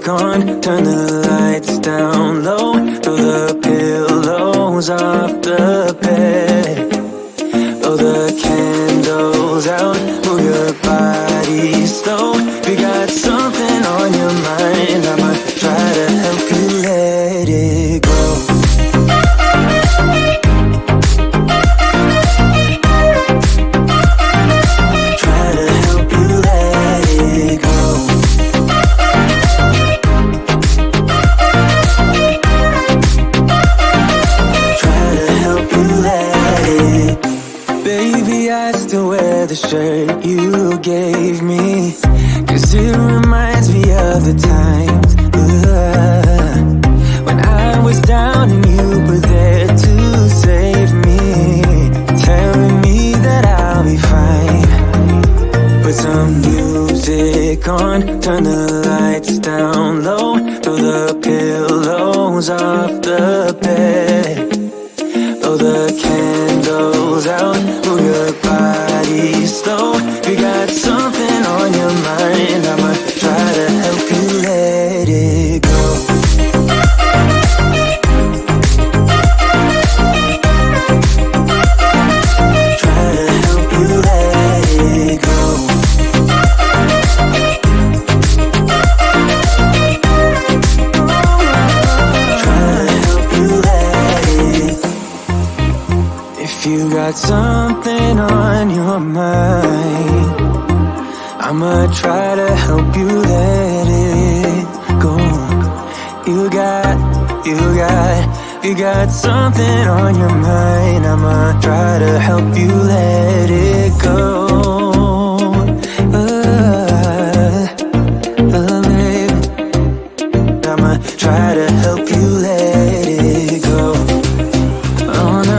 music on, turn the lights down low, throw the pillows off the bed, blow the candles out, move your body slow. You got something on your mind, I'ma try to help you let it go. The shirt you gave me, 'cause it reminds me of the times when I was down and you were there to save me, telling me that I'll be fine. Put some music on, turn the lights down low, throw the pillows off the bed, blow the candles out, move your body slow. You got something on your mind, I'ma try to help you let it go. Try to help you let it go. Try to help you let it. If you got something on your mind, I'ma try to help you let it go. You got something on your mind, I'ma try to help you let it go. Baby, I'ma try to help you let it go. Oh no.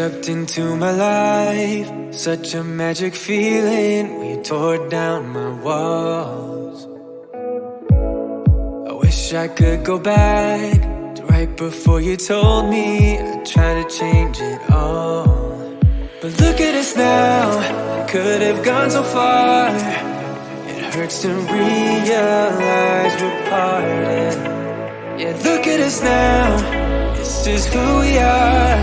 Stepped into my life, such a magic feeling when you tore down my walls. I wish I could go back to right before you told me I'd try to change it all. But look at us now, could have gone so far. It hurts to realize we're parted. Yeah, look at us now, this is who we are.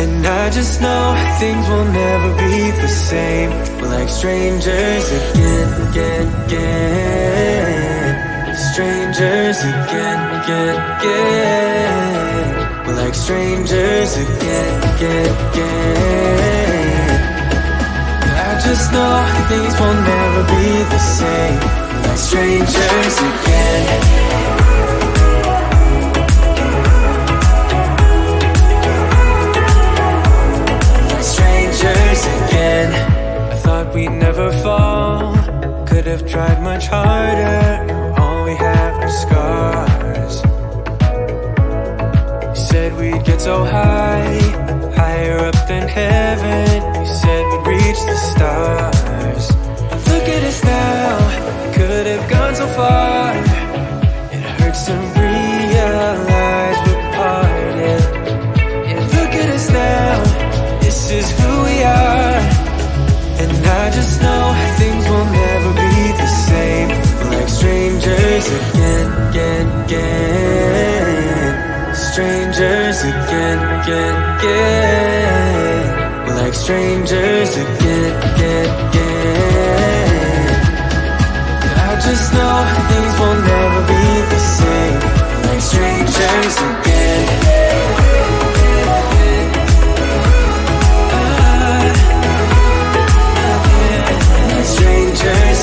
And I just know things will never be the same. We're like strangers again. Strangers again. We're like strangers again. I just know things will never be the same. We're like strangers again. Again, I thought we'd never fall. Could have tried much harder. All we have are scars. You said we'd get so high, higher up than heaven. You said we'd reach the stars. But look at us now, could have gone so far. It hurts to realize we're parted. Yeah, look at us now, this is who we are. And I just know things will never be the same. We're like strangers again. Strangers again. We're like strangers again. I just know things will never be the same. We're like strangers again. Strangers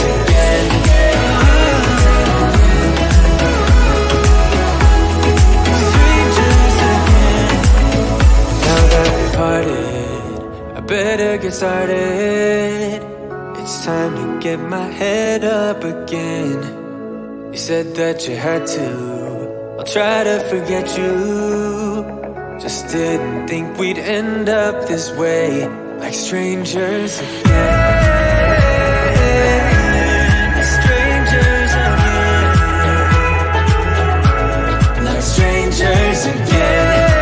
my head up again. You said that you had to. I'll try to forget you. Just didn't think we'd end up this way, like strangers again. Strangers again. Like strangers again.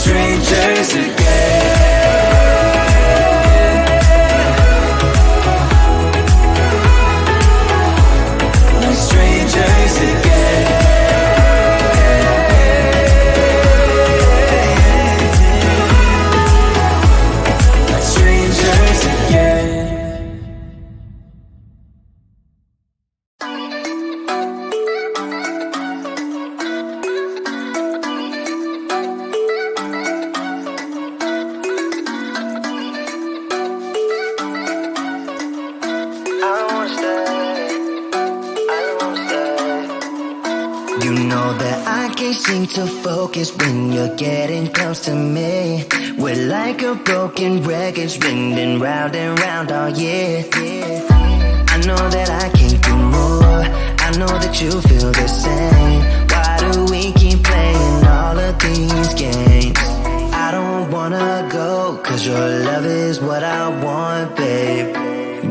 Strangers again. Like strangers again. Like strangers again. You know that I can't seem to focus when you're getting close to me. We're like a broken record spinning round and round all year. I know that I can't do more. I know that you feel the same. Why do we keep playing all of these games? I don't wanna go, cause your love is what I want, babe.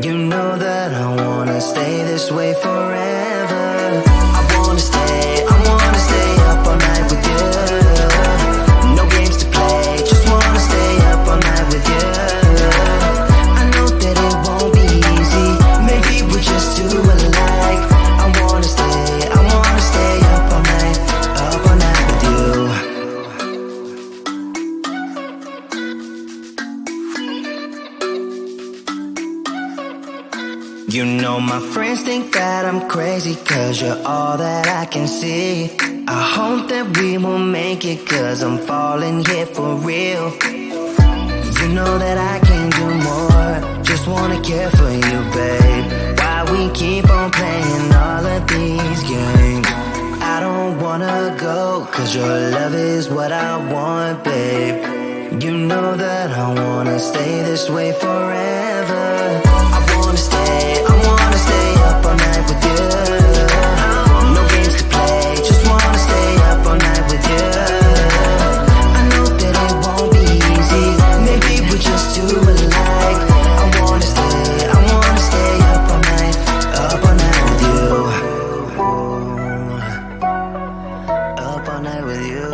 You know that I wanna stay this way forever. I wanna stay up all night with you. No games to play, just wanna stay up all night with you. I know that it won't be easy, maybe we're just too alike. I wanna stay up all night with you. You know my friends think that I'm crazy, cause you're all that I can see. I hope that we will make it, cause I'm falling here for real. You know that I can't do more, just wanna care for you, babe. Why we keep on playing all of these games? I don't wanna go, cause your love is what I want, babe. You know that I wanna stay this way forever. I wanna stay up all night with you. No games to play, just wanna stay up all night with you. I know that it won't be easy, maybe we're just too alike. I wanna stay up all night with you. Up all night with you.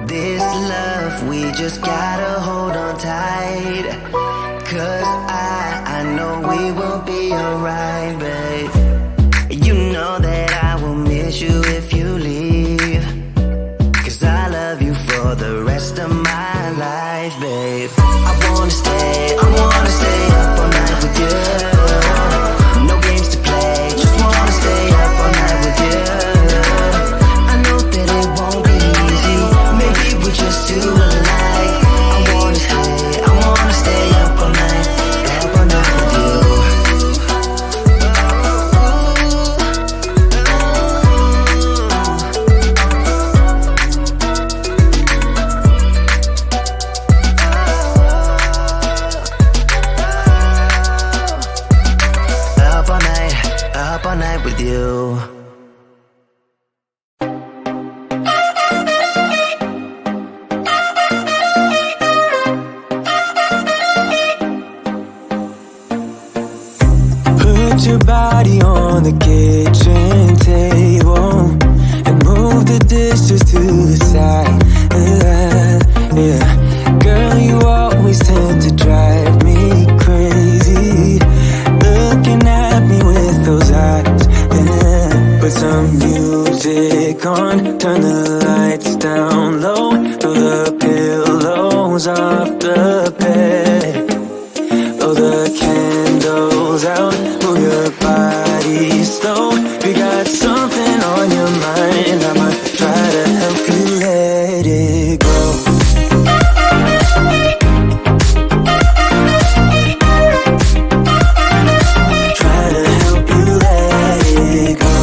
This love, we just gotta hold on tight. Cause I know we will be alright, babe. You know that I will miss you if you leave. Cause I love you for the rest of my life, babe. I wanna stay up all night with you. No games to play, just wanna stay up all night with you. I know that it won't be easy, maybe we're just too alike. I wanna stay up all night with you. Up all night with you. Put your body on the kitchen table and move the dishes to the side. Yeah. Girl, you always tend to drive me crazy, looking at me with those eyes. Yeah. Put some music on, turn the lights down low, throw the pillows off the bed, blow the candles out, move your body slow. If you got something on your mind, I might try to help you let it go. Try to help you let it go.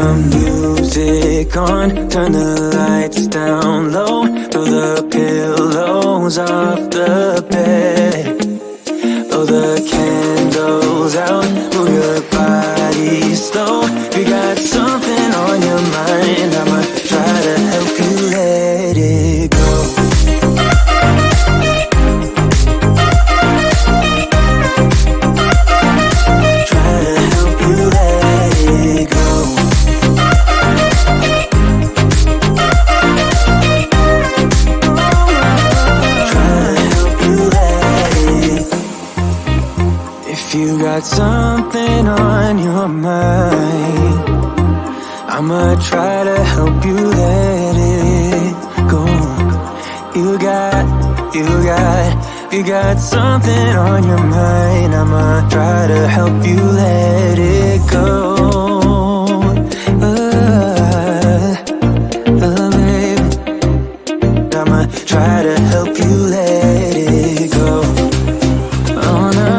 some music on, turn the lights down low, throw the pillows off the bed, blow the candles out, move your body slow. You got something on your mind, I'ma try to help you let it go. You got something on your mind, I'ma try to help you let it go. You got something on your mind, I'ma try to help you let it go. Baby, I'ma try to help you let it go. Oh no.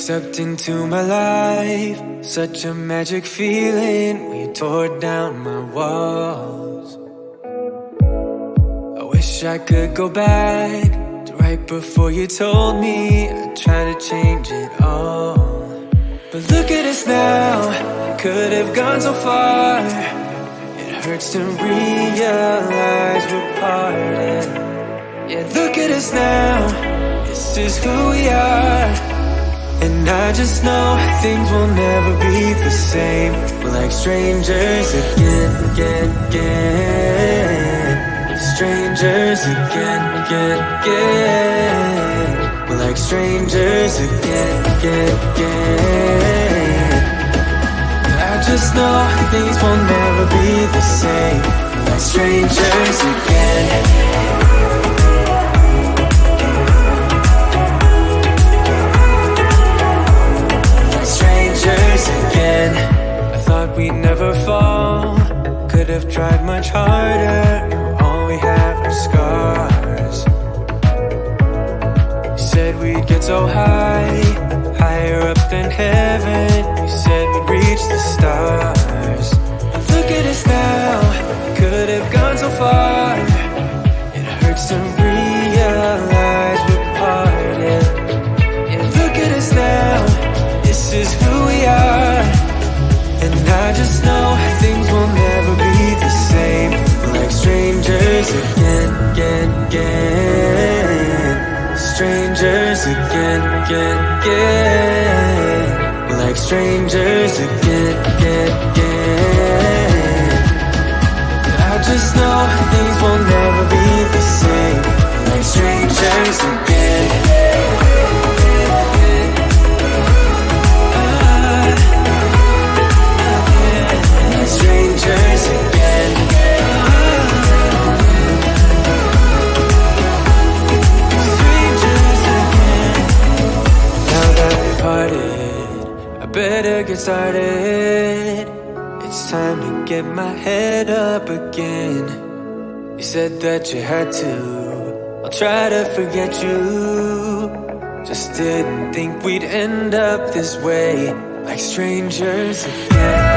Stepped into my life, such a magic feeling when you tore down my walls. I wish I could go back to right before you told me I'd try to change it all. But look at us now, it could have gone so far. It hurts to realize we're parted. Yeah, look at us now, this is who we are. And I just know things will never be the same. We're like strangers again. Strangers again. We're like strangers again. I just know things will never be the same. We're like strangers again. Again, I thought we'd never fall. Could have tried much harder. Now all we have are scars. You said we'd get so high, higher up than heaven. You said we'd reach the stars. Look at us now, could have gone so far. It hurts to realize we're parted. Yeah, look at us now, this is who we are. And I just know things will never be the same. We're like strangers again. Strangers again. We're like strangers again. I just know things will never be the same. We're like strangers again. Strangers again. Strangers again. Now that we parted, I better get started. It's time to get my head up again. You said that you had to, I'll try to forget you. Just didn't think we'd end up this way, like strangers again.